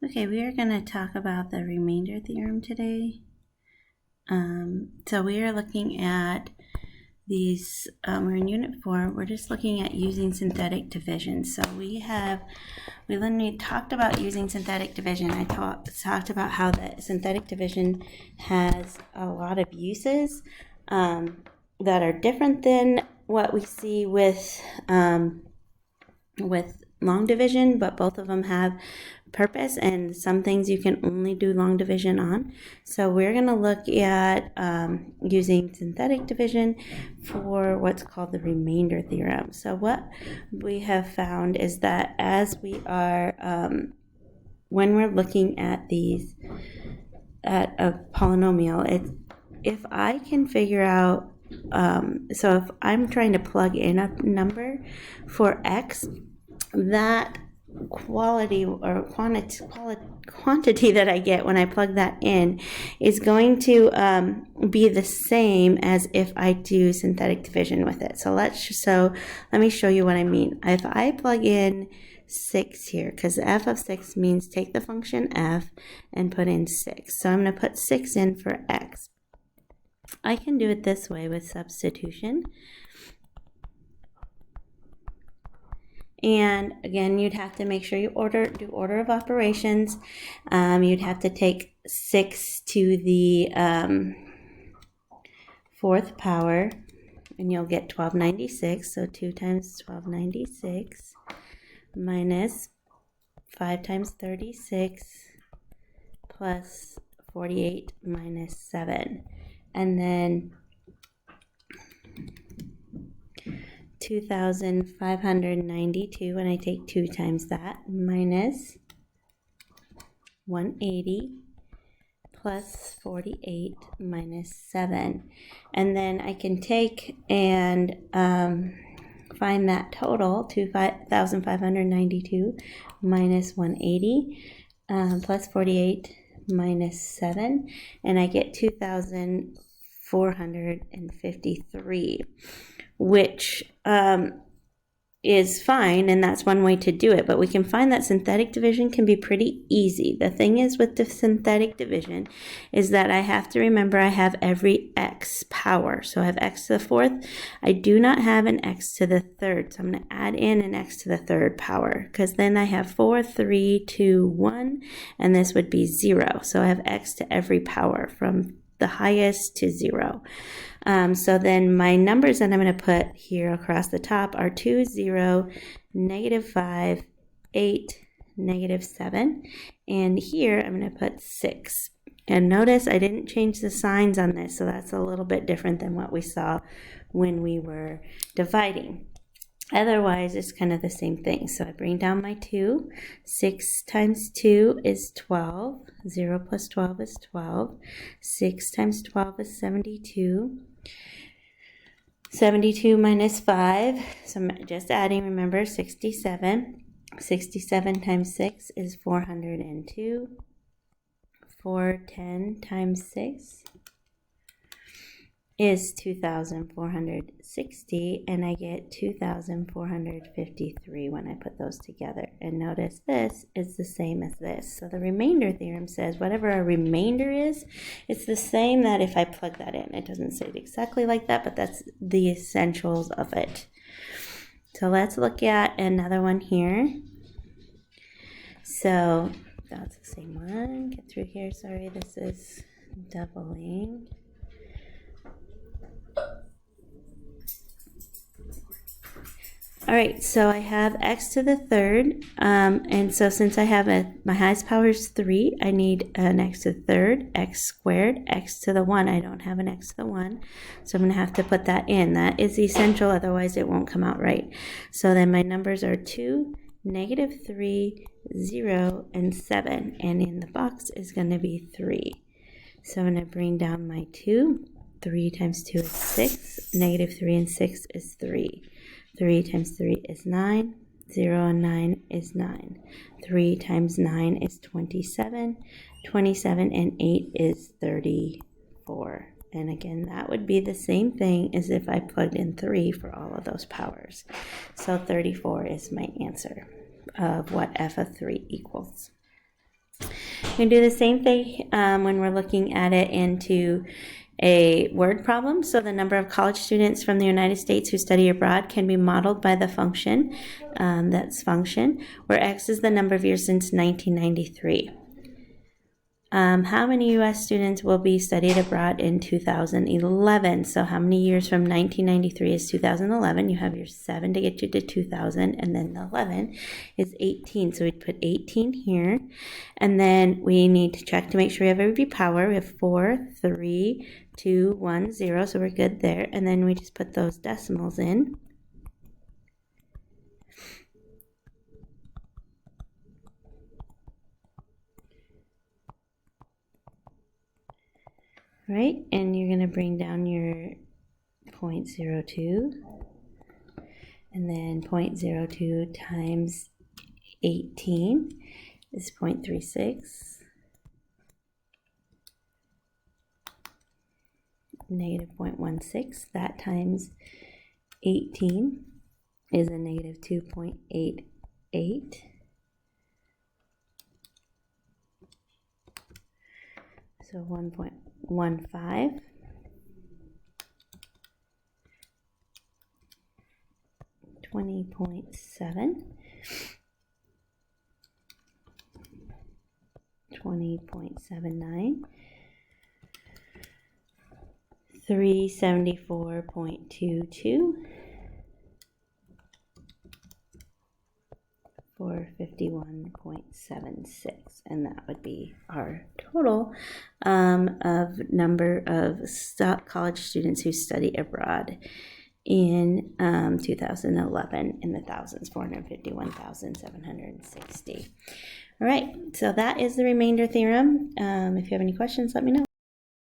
Okay, we are going to talk about the remainder theorem today. So we are looking at these, we're in Unit 4, we're just looking at using synthetic division. So we literally talked about using synthetic division. I talked about how that synthetic division has a lot of uses that are different than what we see with long division, but both of them have purpose, and some things you can only do long division on. So we're going to look at using synthetic division for what's called the remainder theorem. So what we have found is that as we are, when we're looking at these, at a polynomial, if I can figure out, so if I'm trying to plug in a number for x, that quality or quantity that I get when I plug that in is going to be the same as if I do synthetic division with it. So let me show you what I mean. If I plug in 6 here, because f of 6 means take the function f and put in 6. So I'm going to put 6 in for x. I can do it this way with substitution. And again, you'd have to make sure you do order of operations. You'd have to take 6 to the 4th power, and you'll get 1296. So 2 times 1296 minus 5 times 36 plus 48 minus 7. And then 2,592, and I take 2 times that, minus 180 plus 48 minus 7. And then I can take and find that total, 2,592 minus 180 plus 48 minus 7, and I get 2,453, which is fine, and that's one way to do it. But we can find that synthetic division can be pretty easy. The thing is with the synthetic division is that I have to remember I have every x power. So I have x to the 4th. I do not have an x to the 3rd. So I'm going to add in an x to the 3rd power, because then I have 4, 3, 2, 1, and this would be 0. So I have x to every power from the highest to 0. So then my numbers that I'm going to put here across the top are 2, 0, negative 5, 8, negative 7. And here I'm going to put 6. And notice I didn't change the signs on this, so that's a little bit different than what we saw when we were dividing. Otherwise, it's kind of the same thing. So I bring down my 2. 6 times 2 is 12. 0 plus 12 is 12. 6 times 12 is 72. 72 minus 5. So I'm just adding, remember, 67. 67 times 6 is 402. 410 times 6 is 2,460, and I get 2,453 when I put those together. And notice this is the same as this. So the remainder theorem says whatever a remainder is, it's the same that if I plug that in. It doesn't say it exactly like that, but that's the essentials of it. So let's look at another one here. So that's the same one. Get through here. Sorry, this is doubling. All right, so I have x to the 3rd, and so since I have my highest power is 3, I need an x to the 3rd, x squared, x to the 1. I don't have an x to the 1, so I'm going to have to put that in. That is essential, otherwise it won't come out right. So then my numbers are 2, negative 3, 0, and 7, and in the box is going to be 3. So I'm going to bring down my 2. 3 times 2 is 6, negative 3 and 6 is 3. 3 times 3 is 9, 0 and 9 is 9. 3 times 9 is 27, 27 and 8 is 34. And again, that would be the same thing as if I plugged in 3 for all of those powers. So 34 is my answer of what f of 3 equals. We do the same thing when we're looking at it into a word problem. So the number of college students from the United States who study abroad can be modeled by the function, that's function, where x is the number of years since 1993. How many U.S. students will be studied abroad in 2011? So how many years from 1993 is 2011? You have your 7 to get you to 2000, and then the 11 is 18. So we'd put 18 here. And then we need to check to make sure we have every power. We have 4, 3, 2, 1, 0. So we're good there. And then we just put those decimals in. Right, and you're going to bring down your 0.02, and then 0.02 times 18 is 0.36, negative 0.16, that times 18 is a negative 2.88. So 1.15, 20.7, 20.79, 374.22, 451.76, and that would be our total of number of college students who study abroad in 2011 in the thousands, 451,760. All right, so that is the remainder theorem. If you have any questions, let me know.